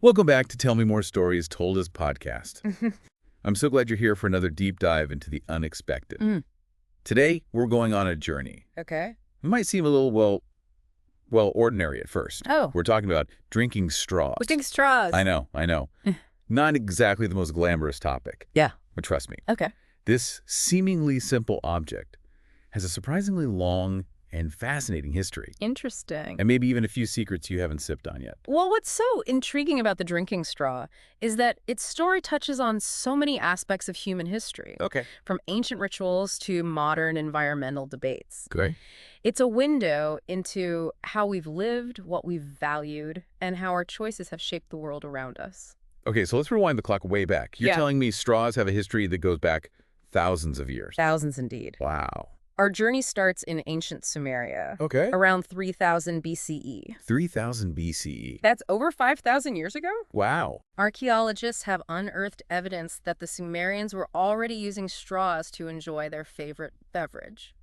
Welcome back to Tell Me More Stories Told as podcast. I'm so glad you're here for another deep dive into the unexpected. Today, we're going on a journey. Okay. It might seem a little, ordinary at first. Oh. We're talking about drinking straws. Drinking straws. I know. Not exactly the most glamorous topic. Yeah. But trust me. Okay. This seemingly simple object has a surprisingly long and fascinating history. Interesting. And maybe even a few secrets you haven't sipped on yet. Well, what's so intriguing about the drinking straw is that its story touches on so many aspects of human history, Okay. from ancient rituals to modern environmental debates. Great. It's a window into how we've lived, what we've valued, and how our choices have shaped the world around us. Okay, so let's rewind the clock way back. You're Yeah. telling me straws have a history that goes back thousands of years. Thousands indeed. Wow. Our journey starts in ancient Sumeria, Okay. around 3000 BCE. 3000 BCE. That's over 5,000 years ago? Wow. Archaeologists have unearthed evidence that the Sumerians were already using straws to enjoy their favorite beverage.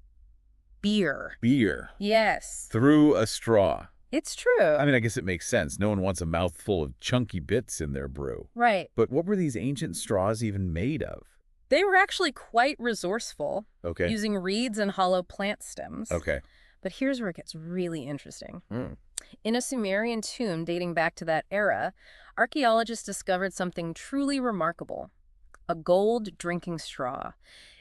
Beer. Beer. Yes. Through a straw. It's true. I guess it makes sense. No one wants a mouthful of chunky bits in their brew. Right. But what were these ancient straws even made of? They were actually quite resourceful, Okay. using reeds and hollow plant stems. Okay. But here's where it gets really interesting. Mm. In a Sumerian tomb dating back to that era, archaeologists discovered something truly remarkable: a gold drinking straw,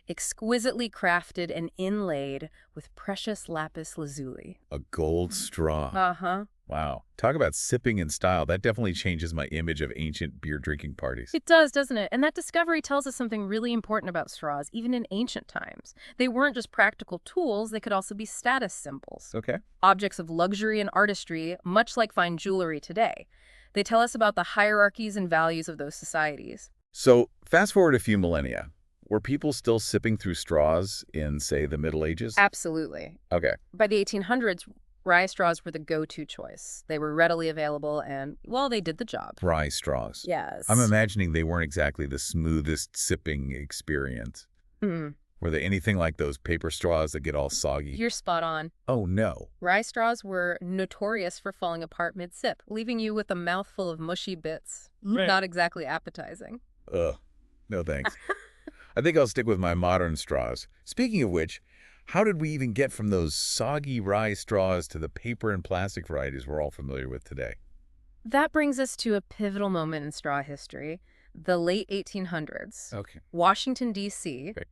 exquisitely crafted and inlaid with precious lapis lazuli. A gold straw. Uh-huh. Wow. Talk about sipping in style. That definitely changes my image of ancient beer drinking parties. It does, doesn't it? And that discovery tells us something really important about straws, even in ancient times. They weren't just practical tools, they could also be status symbols. Okay. Objects of luxury and artistry, much like fine jewelry today. They tell us about the hierarchies and values of those societies. So fast forward a few millennia. Were people still sipping through straws in, say, the Middle Ages? Absolutely. Okay. By the 1800s, rye straws were the go-to choice. They were readily available and, well, they did the job. Rye straws. Yes. I'm imagining they weren't exactly the smoothest sipping experience. Were they anything like those paper straws that get all soggy? You're spot on. Oh, no. Rye straws were notorious for falling apart mid-sip, leaving you with a mouthful of mushy bits. Right. Not exactly appetizing. Ugh. No thanks. I think I'll stick with my modern straws. Speaking of which, how did we even get from those soggy rye straws to the paper and plastic varieties we're all familiar with today? That brings us to a pivotal moment in straw history, the late 1800s. Okay. Washington, D.C., Okay.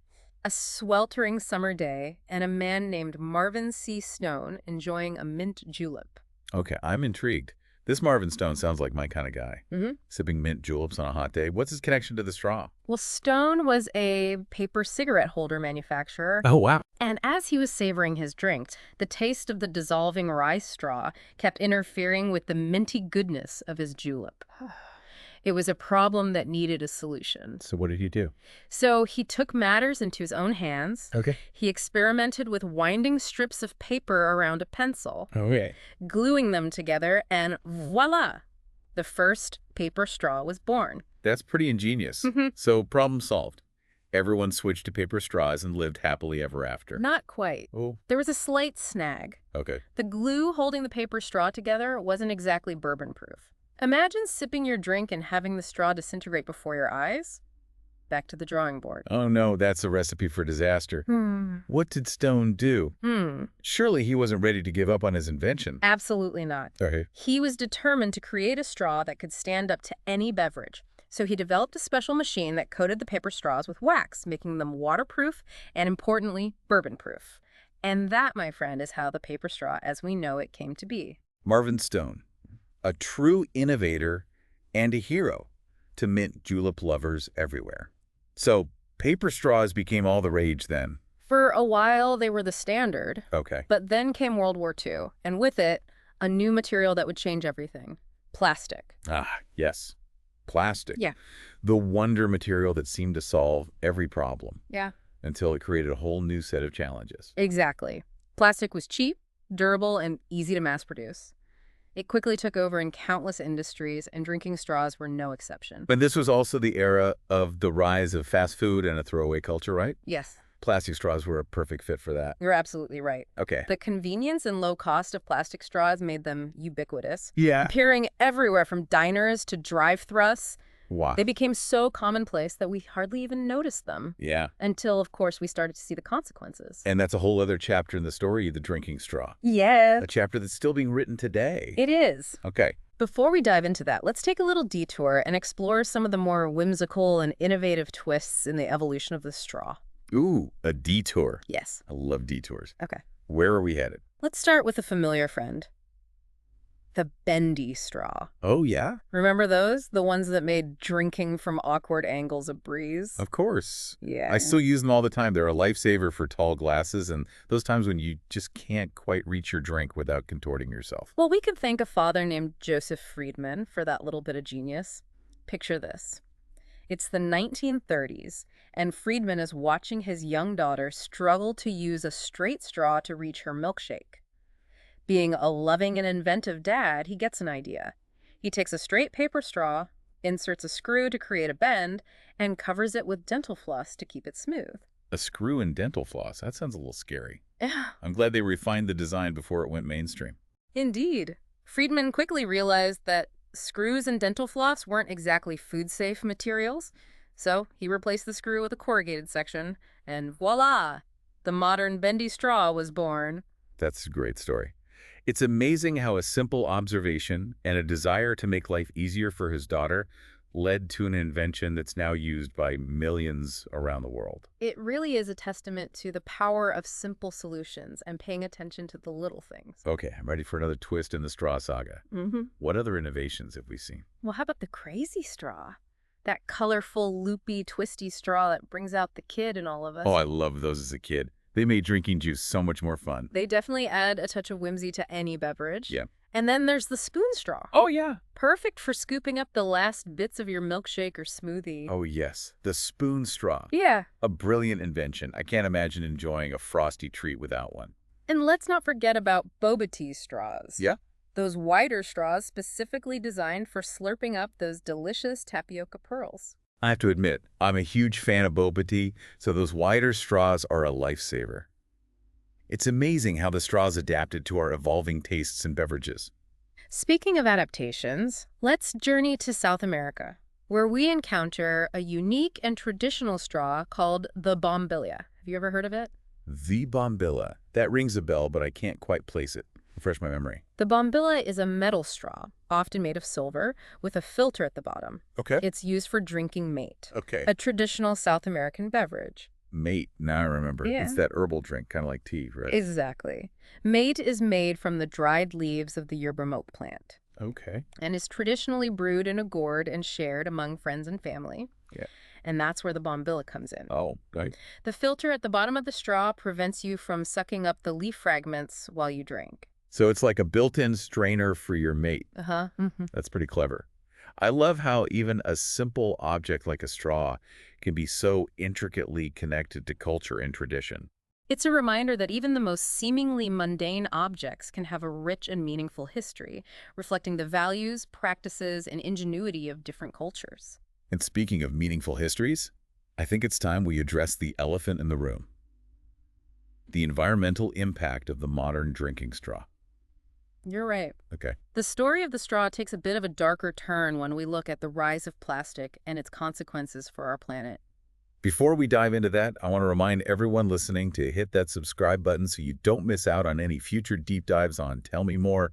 a sweltering summer day, and a man named Marvin C. Stone enjoying a mint julep. Okay, I'm intrigued. This Marvin Stone sounds like my kind of guy. Sipping mint juleps on a hot day. What's his connection to the straw? Well, Stone was a paper cigarette holder manufacturer. Oh, wow. And as he was savoring his drink, the taste of the dissolving rye straw kept interfering with the minty goodness of his julep. It was a problem that needed a solution. So what did he do? So he took matters into his own hands. Okay. He experimented with winding strips of paper around a pencil, Okay. gluing them together, and voila! The first paper straw was born. That's pretty ingenious. So problem solved. Everyone switched to paper straws and lived happily ever after. Not quite. Oh. There was a slight snag. Okay. The glue holding the paper straw together wasn't exactly bourbon-proof. Imagine sipping your drink and having the straw disintegrate before your eyes. Back to the drawing board. Oh no, that's a recipe for disaster. What did Stone do? Surely he wasn't ready to give up on his invention. Absolutely not. Okay. He was determined to create a straw that could stand up to any beverage. So he developed a special machine that coated the paper straws with wax, making them waterproof and, importantly, bourbon-proof. And that, my friend, is how the paper straw as we know it came to be. Marvin Stone, a true innovator and a hero to mint julep lovers everywhere. So paper straws became all the rage then. For a while, they were the standard. Okay. But then came World War II, and with it, a new material that would change everything: plastic. Ah, yes. Plastic. Yeah. The wonder material that seemed to solve every problem. Yeah. Until it created a whole new set of challenges. Exactly. Plastic was cheap, durable, and easy to mass produce. It quickly took over in countless industries, and drinking straws were no exception. But this was also the era of the rise of fast food and a throwaway culture, right? Yes. plastic straws were a perfect fit for that. You're absolutely right. Okay. The convenience and low cost of plastic straws made them ubiquitous, Yeah. appearing everywhere from diners to drive-thrus. Wow. They became so commonplace that we hardly even noticed them Yeah. until, of course, we started to see the consequences. And that's a whole other chapter in the story, the drinking straw. Yeah, A chapter that's still being written today. it is. Okay. Before we dive into that, let's take a little detour and explore some of the more whimsical and innovative twists in the evolution of the straw. Ooh, a detour. Yes. I love detours. Okay. Where are we headed? Let's start with a familiar friend. The bendy straw. Oh, yeah? Remember those? The ones that made drinking from awkward angles a breeze? Of course. Yeah. I still use them all the time. They're a lifesaver for tall glasses and those times when you just can't quite reach your drink without contorting yourself. Well, we could thank a father named Joseph Friedman for that little bit of genius. Picture this. It's the 1930s, and Friedman is watching his young daughter struggle to use a straight straw to reach her milkshake. Being a loving and inventive dad, he gets an idea. He takes a straight paper straw, inserts a screw to create a bend, and covers it with dental floss to keep it smooth. A screw and dental floss. That sounds a little scary. Yeah, I'm glad they refined the design before it went mainstream. indeed. Friedman quickly realized that screws and dental floss weren't exactly food-safe materials, so he replaced the screw with a corrugated section, and voila! The modern bendy straw was born. That's a great story. It's amazing how a simple observation and a desire to make life easier for his daughter led to an invention that's now used by millions around the world. It really is a testament to the power of simple solutions and paying attention to the little things. Okay, I'm ready for another twist in the straw saga. What other innovations have we seen? Well, how about the crazy straw? That colorful, loopy, twisty straw that brings out the kid in all of us. Oh, I loved those as a kid. They made drinking juice so much more fun. They definitely add a touch of whimsy to any beverage. Yeah. And then there's the spoon straw. Oh, yeah. Perfect for scooping up the last bits of your milkshake or smoothie. Oh, yes. The spoon straw. Yeah. A brilliant invention. I can't imagine enjoying a frosty treat without one. And let's not forget about boba tea straws. Yeah? Those wider straws specifically designed for slurping up those delicious tapioca pearls. I have to admit, I'm a huge fan of boba tea, so those wider straws are a lifesaver. It's amazing how the straws adapted to our evolving tastes and beverages. Speaking of adaptations, let's journey to South America, where we encounter a unique and traditional straw called the bombilla. Have you ever heard of it? The bombilla. That rings a bell, but I can't quite place it. Refresh my memory. The bombilla is a metal straw, often made of silver, with a filter at the bottom. Okay. It's used for drinking mate, Okay. a traditional South American beverage. Mate, now I remember. Yeah. It's that herbal drink, kind of like tea, right? Exactly. Mate is made from the dried leaves of the yerba mate plant Okay. and is traditionally brewed in a gourd and shared among friends and family. Yeah. And that's where the bombilla comes in. Oh, right. The filter at the bottom of the straw prevents you from sucking up the leaf fragments while you drink. So it's like a built-in strainer for your mate. Uh-huh. That's pretty clever. I love how even a simple object like a straw can be so intricately connected to culture and tradition. It's a reminder that even the most seemingly mundane objects can have a rich and meaningful history, reflecting the values, practices, and ingenuity of different cultures. And speaking of meaningful histories, I think it's time we address the elephant in the room. The environmental impact of the modern drinking straw. You're right. Okay. The story of the straw takes a bit of a darker turn when we look at the rise of plastic and its consequences for our planet. Before we dive into that, I want to remind everyone listening to hit that subscribe button so you don't miss out on any future deep dives on Tell Me More.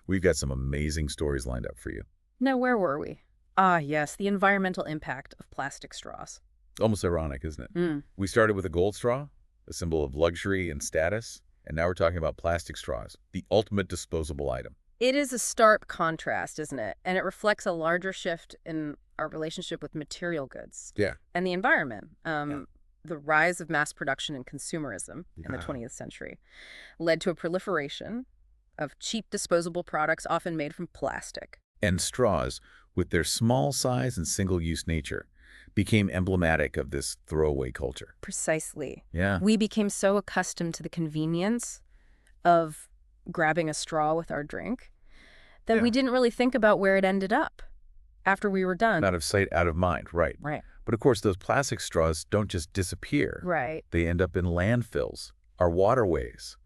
We've got some amazing stories lined up for you. Now, where were we? Ah, yes, the environmental impact of plastic straws. Almost ironic, isn't it? We started with a gold straw, a symbol of luxury and status, and now we're talking about plastic straws, the ultimate disposable item. It is a stark contrast, isn't it? And it reflects a larger shift in our relationship with material goods Yeah. and the environment. The rise of mass production and consumerism in the 20th century led to a proliferation of cheap disposable products often made from plastic. And straws, with their small size and single-use nature, became emblematic of this throwaway culture. Precisely. Yeah. We became so accustomed to the convenience of grabbing a straw with our drink that we didn't really think about where it ended up after we were done. Out of sight, out of mind, right. Right. But of course, those plastic straws don't just disappear. Right. They end up in landfills, our waterways,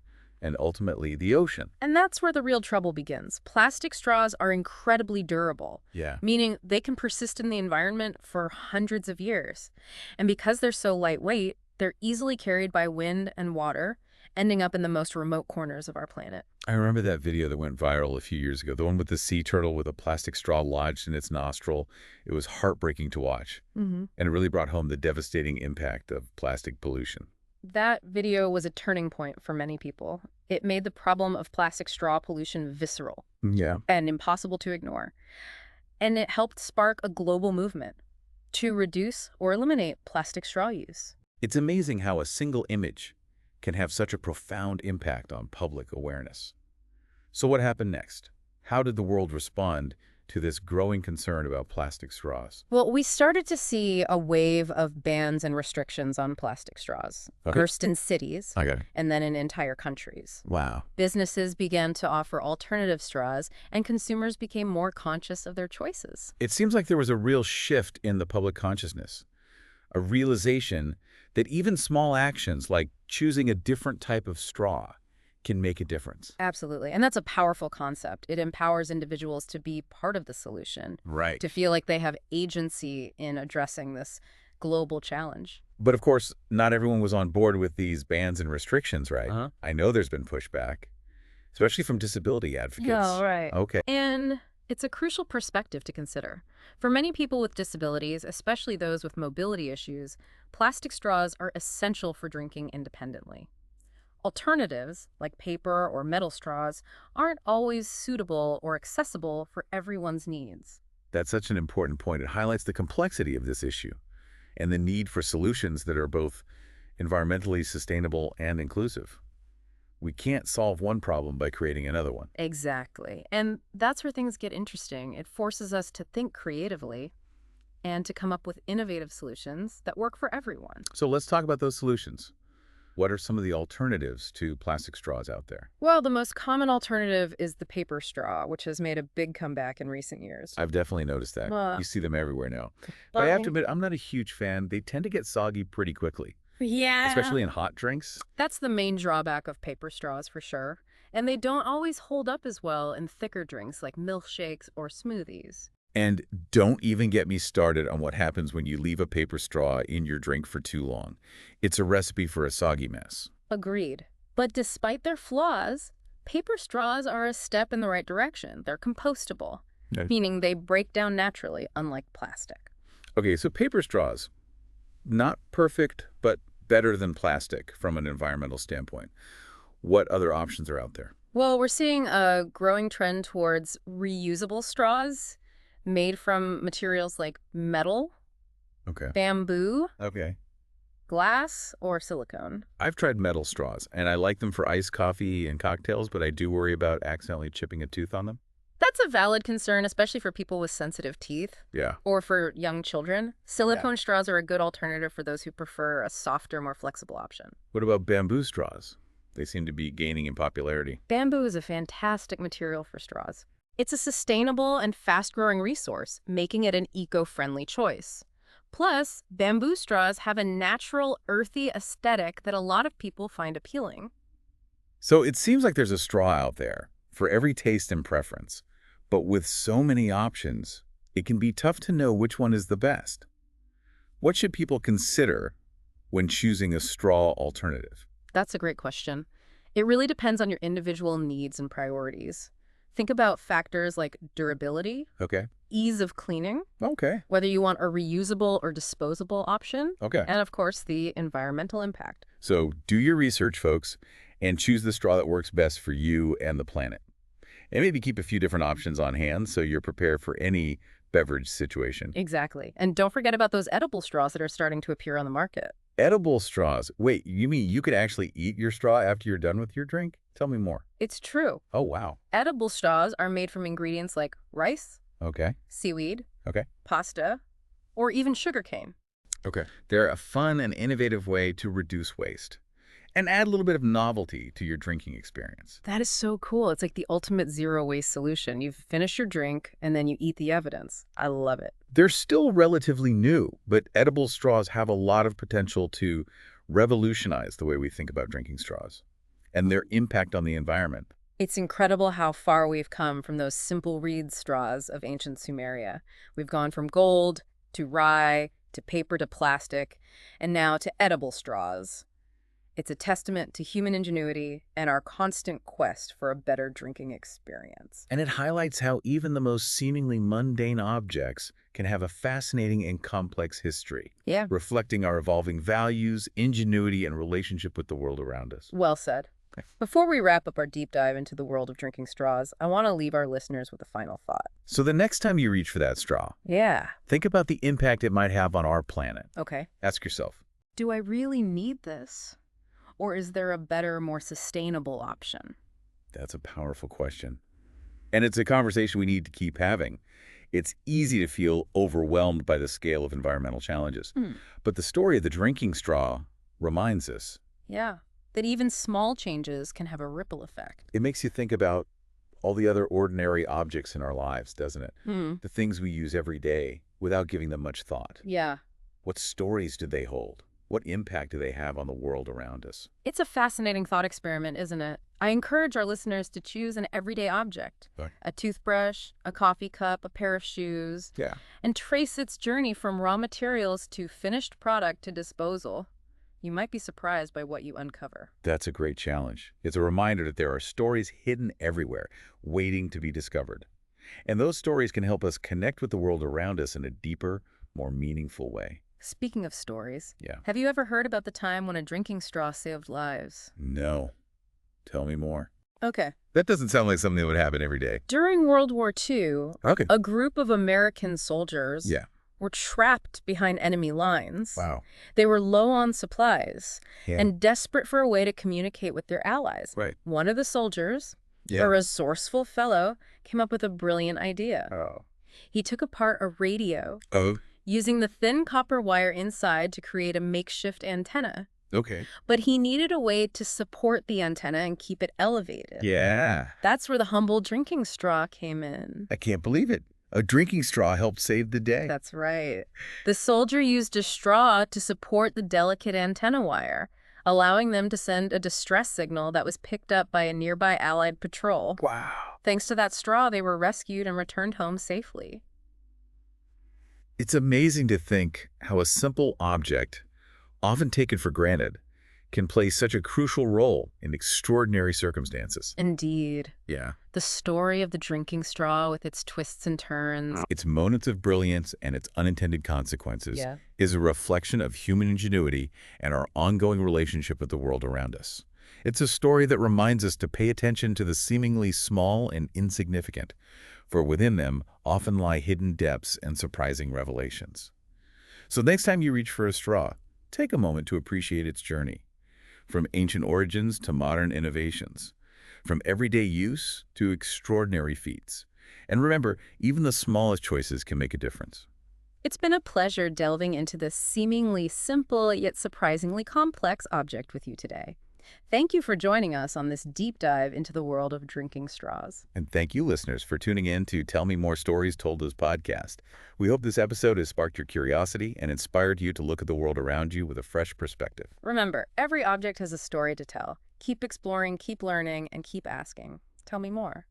and ultimately the ocean. And that's where the real trouble begins. Plastic straws are incredibly durable, Yeah. meaning they can persist in the environment for hundreds of years. And because they're so lightweight, they're easily carried by wind and water, ending up in the most remote corners of our planet. I remember that video that went viral a few years ago, the one with the sea turtle with a plastic straw lodged in its nostril. It was heartbreaking to watch, and it really brought home the devastating impact of plastic pollution. That video was a turning point for many people. It made the problem of plastic straw pollution visceral Yeah. and impossible to ignore. And it helped spark a global movement to reduce or eliminate plastic straw use. It's amazing how a single image can have such a profound impact on public awareness. So what happened next? How did the world respond to this growing concern about plastic straws? Well, we started to see a wave of bans and restrictions on plastic straws, Okay. first in cities I got it. and then in entire countries. Wow. Businesses began to offer alternative straws, and consumers became more conscious of their choices. It seems like there was a real shift in the public consciousness, a realization that even small actions like choosing a different type of straw can make a difference. Absolutely. And that's a powerful concept. It empowers individuals to be part of the solution, Right. to feel like they have agency in addressing this global challenge. But of course, not everyone was on board with these bans and restrictions, right? Uh-huh. I know there's been pushback, especially from disability advocates. Yeah, right. Okay. And it's a crucial perspective to consider. For many people with disabilities, especially those with mobility issues, plastic straws are essential for drinking independently. Alternatives, like paper or metal straws, aren't always suitable or accessible for everyone's needs. That's such an important point. It highlights the complexity of this issue and the need for solutions that are both environmentally sustainable and inclusive. We can't solve one problem by creating another one. Exactly. And that's where things get interesting. It forces us to think creatively and to come up with innovative solutions that work for everyone. So let's talk about those solutions. What are some of the alternatives to plastic straws out there? Well, the most common alternative is the paper straw, which has made a big comeback in recent years. I've definitely noticed that. Uh, You see them everywhere now. But I have to admit, I'm not a huge fan. They tend to get soggy pretty quickly, Yeah. especially in hot drinks. That's the main drawback of paper straws for sure. And they don't always hold up as well in thicker drinks like milkshakes or smoothies. And don't even get me started on what happens when you leave a paper straw in your drink for too long. It's a recipe for a soggy mess. Agreed. But despite their flaws, paper straws are a step in the right direction. They're compostable, Okay. meaning they break down naturally, unlike plastic. Okay, so paper straws, not perfect, but better than plastic from an environmental standpoint. What other options are out there? Well, we're seeing a growing trend towards reusable straws made from materials like metal, Okay. bamboo, Okay. glass, or silicone. I've tried metal straws, and I like them for iced coffee and cocktails, but I do worry about accidentally chipping a tooth on them. That's a valid concern, especially for people with sensitive teeth Yeah. or for young children. Silicone straws are a good alternative for those who prefer a softer, more flexible option. What about bamboo straws? They seem to be gaining in popularity. Bamboo is a fantastic material for straws. It's a sustainable and fast-growing resource, making it an eco-friendly choice. Plus, bamboo straws have a natural, earthy aesthetic that a lot of people find appealing. So it seems like there's a straw out there for every taste and preference. But with so many options, it can be tough to know which one is the best. What should people consider when choosing a straw alternative? That's a great question. It really depends on your individual needs and priorities. Think about factors like durability, Okay. ease of cleaning, Okay. whether you want a reusable or disposable option, Okay. and of course, the environmental impact. So do your research, folks, and choose the straw that works best for you and the planet. And maybe keep a few different options on hand so you're prepared for any beverage situation. Exactly. And don't forget about those edible straws that are starting to appear on the market. Edible straws. Wait, you mean you could actually eat your straw after you're done with your drink? Tell me more. It's true. Oh, wow. Edible straws are made from ingredients like rice, Okay. seaweed, Okay. pasta, or even sugarcane. Okay. They're a fun and innovative way to reduce waste. and add a little bit of novelty to your drinking experience. That is so cool. It's like the ultimate zero-waste solution. You finish your drink, and then you eat the evidence. I love it. They're still relatively new, but edible straws have a lot of potential to revolutionize the way we think about drinking straws and their impact on the environment. It's incredible how far we've come from those simple reed straws of ancient Sumeria. We've gone from gold to rye to paper to plastic, and now to edible straws. It's a testament to human ingenuity and our constant quest for a better drinking experience. And it highlights how even the most seemingly mundane objects can have a fascinating and complex history, Yeah, reflecting our evolving values, ingenuity, and relationship with the world around us. well said. Okay. Before we wrap up our deep dive into the world of drinking straws, I want to leave our listeners with a final thought. So the next time you reach for that straw, Yeah. think about the impact it might have on our planet. Okay. Ask yourself, Do I really need this? Or is there a better, more sustainable option? that's a powerful question. And it's a conversation we need to keep having. It's easy to feel overwhelmed by the scale of environmental challenges. But the story of the drinking straw reminds us. Yeah. That even small changes can have a ripple effect. It makes you think about all the other ordinary objects in our lives, doesn't it? Hmm. The things we use every day without giving them much thought. Yeah. What stories do they hold? What impact do they have on the world around us? It's a fascinating thought experiment, isn't it? I encourage our listeners to choose an everyday object. Right. A toothbrush, a coffee cup, a pair of shoes, Yeah. and trace its journey from raw materials to finished product to disposal. You might be surprised by what you uncover. That's a great challenge. It's a reminder that there are stories hidden everywhere, waiting to be discovered. And those stories can help us connect with the world around us in a deeper, more meaningful way. Speaking of stories, Yeah. have you ever heard about the time when a drinking straw saved lives? No. Tell me more. Okay. That doesn't sound like something that would happen every day. During World War II, Okay. a group of American soldiers Yeah. were trapped behind enemy lines. Wow. They were low on supplies Yeah. and desperate for a way to communicate with their allies. Right. One of the soldiers, a Yeah. resourceful fellow, came up with a brilliant idea. Oh. He took apart a radio, Oh. using the thin copper wire inside to create a makeshift antenna. Okay. But he needed a way to support the antenna and keep it elevated. Yeah. That's where the humble drinking straw came in. I can't believe it. A drinking straw helped save the day. That's right. The soldier used a straw to support the delicate antenna wire, allowing them to send a distress signal that was picked up by a nearby Allied patrol. Wow. Thanks to that straw, they were rescued and returned home safely. It's amazing to think how a simple object, often taken for granted, can play such a crucial role in extraordinary circumstances. Indeed. Yeah. The story of the drinking straw with its twists and turns. Its moments of brilliance and its unintended consequences Yeah. is a reflection of human ingenuity and our ongoing relationship with the world around us. It's a story that reminds us to pay attention to the seemingly small and insignificant, for within them often lie hidden depths and surprising revelations. So next time you reach for a straw, take a moment to appreciate its journey, from ancient origins to modern innovations, from everyday use to extraordinary feats. And remember, even the smallest choices can make a difference. It's been a pleasure delving into this seemingly simple yet surprisingly complex object with you today. Thank you for joining us on this deep dive into the world of drinking straws. And thank you, listeners, for tuning in to Tell Me More Stories Told Us podcast. We hope this episode has sparked your curiosity and inspired you to look at the world around you with a fresh perspective. Remember, every object has a story to tell. Keep exploring, keep learning, and keep asking. Tell me more.